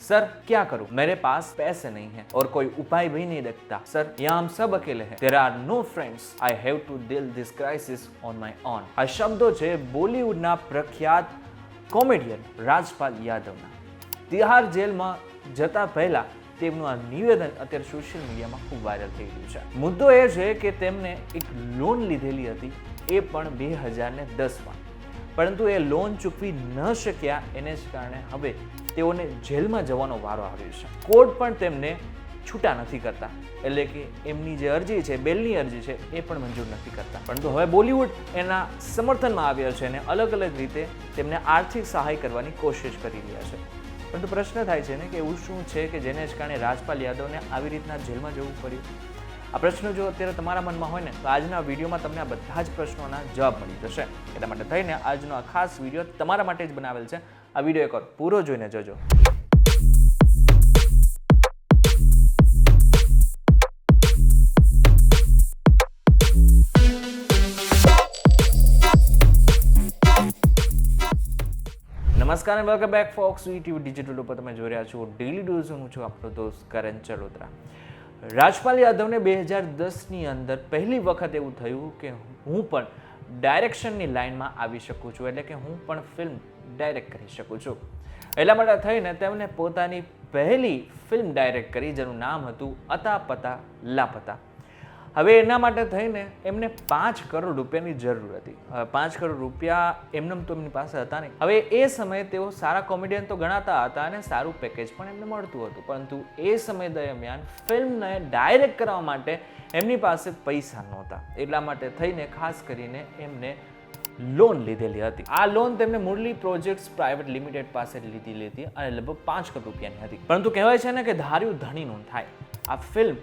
Sir क्या करूं, मेरे पास पैसे नहीं हैं और कोई उपाय भी नहीं दिखता। सर यहाँ हम सब अकेले हैं, there are no friends, I have to deal this crisis on my own. આ શબ્દો છે બોલિવૂડના પ્રખ્યાત કોમેડિયન રાજપાલ યાદવના। તિહાર જેલમાં જતા પહેલા તેમનું આ નિવેદન અત્યારે સોશિયલ મીડિયામાં ખૂબ વાયરલ થઈ રહ્યું છે। મુદ્દો એ છે કે તેમને એક લોન લીધેલી હતી, એ પણ 2010માં, પરંતુ એ લોન ચૂકવી ન શક્યા, એને જ કારણે હવે તેઓને જેલમાં જવાનો વારો આવ્યો છે। કોર્ટ પણ તેમને છૂટા નથી કરતા, એટલે કે એમની જે અરજી છે, બેલની અરજી છે, એ પણ મંજૂર નથી કરતા। પરંતુ હવે બોલિવૂડ એના સમર્થનમાં આવ્યો છે અને અલગ અલગ રીતે તેમને આર્થિક સહાય કરવાની કોશિશ કરી રહ્યા છે। પરંતુ પ્રશ્ન થાય છે ને કે એવું શું છે કે જેને જ કારણે રાજપાલ યાદવને આવી રીતના જેલમાં જવું પડ્યું? આ પ્રશ્ન જો અત્યારે તમારા મનમાં હોય ને તો આજના વિડીયોમાં તમને આ બધા જ પ્રશ્નોના જવાબ મળી જશે। એટલા માટે થઈને આજનો આ ખાસ વિડીયો તમારા માટે જ બનાવેલ છે। આ વિડીયો એકવાર પૂરો જોઈને જોજો। નમસ્કાર અને welcome back folks VTV digital ઉપર તમે જોઈ રહ્યા છો ડેલી ડોઝ। હું છું આપણો દોસ્ત કરણ ચલોત્રા। રાજપાલ યાદવને 2010ની અંદર પહેલી વખત એવું થયું કે હું પણ ડાયરેક્શનની લાઇનમાં આવી શકું છું, એટલે કે હું પણ ફિલ્મ ડાયરેક્ટ કરી શકું છું। એટલા માટે થઈને તેમણે પોતાની પહેલી ફિલ્મ ડાયરેક્ટ કરી, જેનું નામ હતું અતા પતા લાપતા। હવે એના માટે થઈને એમને 5 કરોડ રૂપિયાની જરૂર હતી। 5 કરોડ રૂપિયા એમને તો એમની પાસે હતા નહીં। હવે એ સમયે તેઓ સારા કોમેડિયન તો ગણાતા હતા અને સારું પેકેજ પણ એમને મળતું હતું, પરંતુ એ સમય દરમિયાન ફિલ્મને ડાયરેક્ટ કરવા માટે એમની પાસે પૈસા નહોતા। એટલા માટે થઈને ખાસ કરીને એમને લોન લીધેલી હતી। આ લોન તેમને મુરલી પ્રોજેક્ટ્સ પ્રાઇવેટ લિમિટેડ પાસે લીધેલી હતી અને લગભગ 5 કરોડ રૂપિયાની હતી। પરંતુ કહેવાય છે ને કે ધાર્યું ધણીનું થાય। આ ફિલ્મ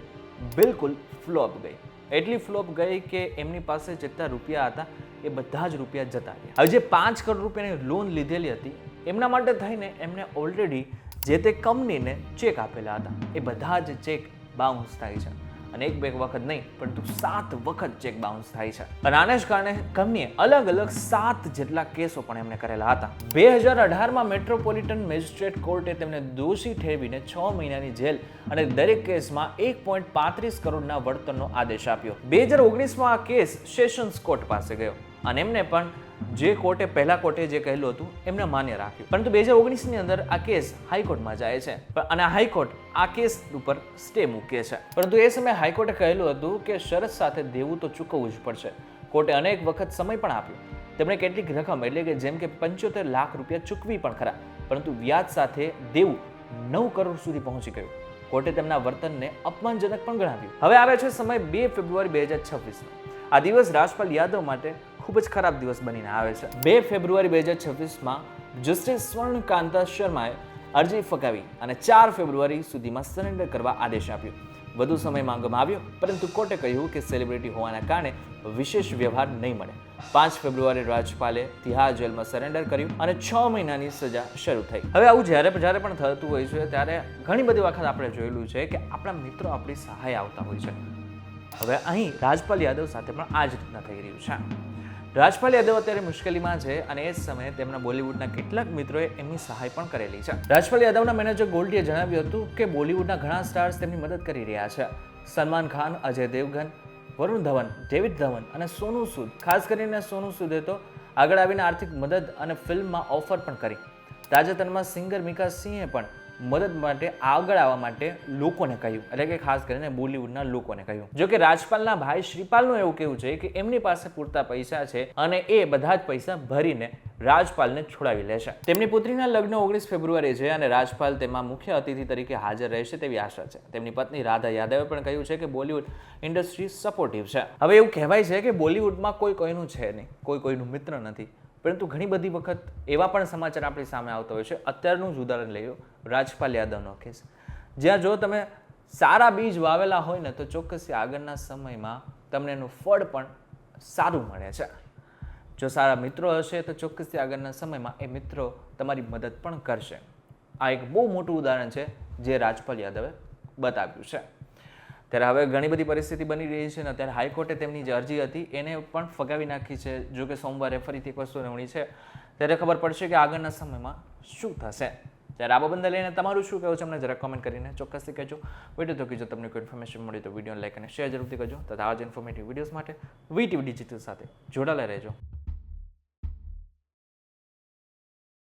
બિલકુલ ફ્લોપ ગઈ। એટલી ફ્લોપ ગઈ કે એમની પાસે જેટલા રૂપિયા હતા એ બધા જ રૂપિયા જતા રહ્યા। હવે જે 5 કરોડ રૂપિયાની લોન લીધેલી હતી એમના માટે થઈને એમને ઓલરેડી જે તે કંપનીને ચેક આપેલા હતા, એ બધા જ ચેક બાઉન્સ થાય છે અને એક બે વખત નહીં પરંતુ 7 વખત ચેક બાઉન્સ થાય છે। અને આને જ કારણે કંપનીએ અલગ અલગ 7 જેટલા કેસો પણ એમને કરેલા હતા। 2018માં મેટ્રોપોલિટન મેજિસ્ટ્રેટ કોર્ટે તેમને દોષી ઠેરવીને 6 મહિનાની જેલ અને દરેક કેસમાં 1.35 કરોડના વળતરનો આદેશ આપ્યો। 2019માં આ કેસ સેશન્સ કોર્ટ પાસે ગયો અને એમને પણ જે કોર્ટે પહેલા કોર્ટે જે કહેલું હતું એમને માન્ય રાખ્યું। પરંતુ 2019ની અંદર આ કેસ હાઈકોર્ટમાં જાય છે અને હાઈકોર્ટ આ કેસ ઉપર સ્ટે મૂકે છે। પરંતુ એ સમયે હાઈકોર્ટે કહેલું હતું કે શરત સાથે દેવું તો ચૂકવવું જ પડશે। કોર્ટે અનેક વખત સમય પણ આપ્યો। તેમણે કેટલીક રકમ એટલે કે જેમ કે 75 લાખ રૂપિયા ચૂકવી પણ ખરા, પરંતુ વ્યાજ સાથે દેવું 9 કરોડ સુધી પહોંચી ગયું। કોર્ટે તેમના વર્તનને અપમાનજનક પણ ગણાવ્યું। હવે આવે છે સમય 2 ફેબ્રુઆરી 2026નો। આ દિવસ રાજપાલ યાદવ માટે ખૂબ જ ખરાબ દિવસ બનીને આવે છે। 2 ફેબ્રુઆરી 2026માં જસ્ટિસ સ્વર્ણકાંતા શર્માએ અરજી ફગાવી અને 4 ફેબ્રુઆરી સુધીમાં સરેન્ડર કરવા આદેશ આપ્યો। વધુ સમય માંગવામાં આવ્યો, પરંતુ કોર્ટે કહ્યું કે સેલિબ્રિટી હોવાના કારણે વિશેષ વ્યવહાર નહીં મળે। 5 ફેબ્રુઆરી રાજપાલે તિહાર જેલમાં સરેન્ડર કર્યું અને 6 મહિનાની સજા શરૂ થઈ। હવે આવું જ્યારે પણ થતું હોય છે ત્યારે ઘણી બધી વખત આપણે જોયેલું છે કે આપણા મિત્રો આપણી સહાય આવતા હોય છે। હવે અહીં રાજપાલ યાદવ સાથે પણ આ જ રીતના થઈ રહ્યું છે। રાજપાલ યાદવ અત્યારે મુશ્કેલીમાં છે અને એ જ સમયે તેમના બોલિવૂડના કેટલાક મિત્રોએ એમની સહાય પણ કરેલી છે। રાજપાલ યાદવના મેનેજર ગોલ્ડીએ જણાવ્યું હતું કે બોલિવૂડના ઘણા સ્ટાર્સ તેમની મદદ કરી રહ્યા છે। સલમાન ખાન, અજય દેવગન, વરુણ ધવન, ડેવિડ ધવન અને સોનુ સૂદ। ખાસ કરીને સોનુ સૂદે તો આગળ આવીને આર્થિક મદદ અને ફિલ્મમાં ઓફર પણ કરી। તાજેતરમાં સિંગર મિકા સિંહે પણ મદદ માટે આગળ આવવા માટે લોકોને કહ્યું, એટલે કે ખાસ કરીને બોલિવૂડના લોકોને કહ્યું। જો કે રાજપાલના ભાઈ શ્રીપાલનું એવું કહેવું છે કે એમની પાસે પૂરતા પૈસા છે અને એ બધા જ પૈસા ભરીને રાજપાલને છોડાવી લેશે। તેમની પુત્રીના લગ્ન 19 ફેબ્રુઆરી છે અને રાજપાલ તેમાં મુખ્ય અતિથિ તરીકે હાજર રહેશે તેવી આશા છે। તેમની પત્ની રાધા યાદવે પણ કહ્યું છે કે બોલિવૂડ ઇન્ડસ્ટ્રી સપોર્ટિવ છે। હવે એવું કહેવાય છે કે બોલિવૂડમાં કોઈ કોઈનું છે નહીં, કોઈ કોઈનું મિત્ર નથી, પરંતુ ઘણી બધી વખત એવા પણ સમાચાર આપણી સામે આવતા હોય છે। અત્યારનું જ ઉદાહરણ લઈ લો, રાજપાલ યાદવનો કેસ, જ્યાં જો તમે સારા બીજ વાવેલા હોય ને તો ચોક્કસ આગળના સમયમાં તમને એનું ફળ પણ સારું મળે છે। જો સારા મિત્રો હશે તો ચોક્કસ આગળના સમયમાં એ મિત્રો તમારી મદદ પણ કરશે। આ એક બહુ મોટું ઉદાહરણ છે જે રાજપાલ યાદવે બતાવ્યું છે। ત્યારે હવે ઘણી બધી પરિસ્થિતિ બની રહી છે અને અત્યારે હાઈકોર્ટે તેમની જે અરજી હતી એને પણ ફગાવી નાખી છે। જો કે સોમવારે ફરીથી એક વસ્તુ રમણી છે, ત્યારે ખબર પડશે કે આગળના સમયમાં શું થશે। ત્યારે આ બાબતને લઈને તમારું શું કહેવું છે અમને જરા કોમેન્ટ કરીને ચોક્કસથી કહેજો. વિડીયો તો કીજો તમને કોઈ ઇન્ફોર્મેશન મળી તો વિડીયોને લાઈક અને શેર જરૂરથી કરજો તથા આવા જ ઇન્ફોર્મેટિવ વિડીયોઝ માટે વીટીવી ડિજિટલ સાથે જોડાયેલા રહેજો.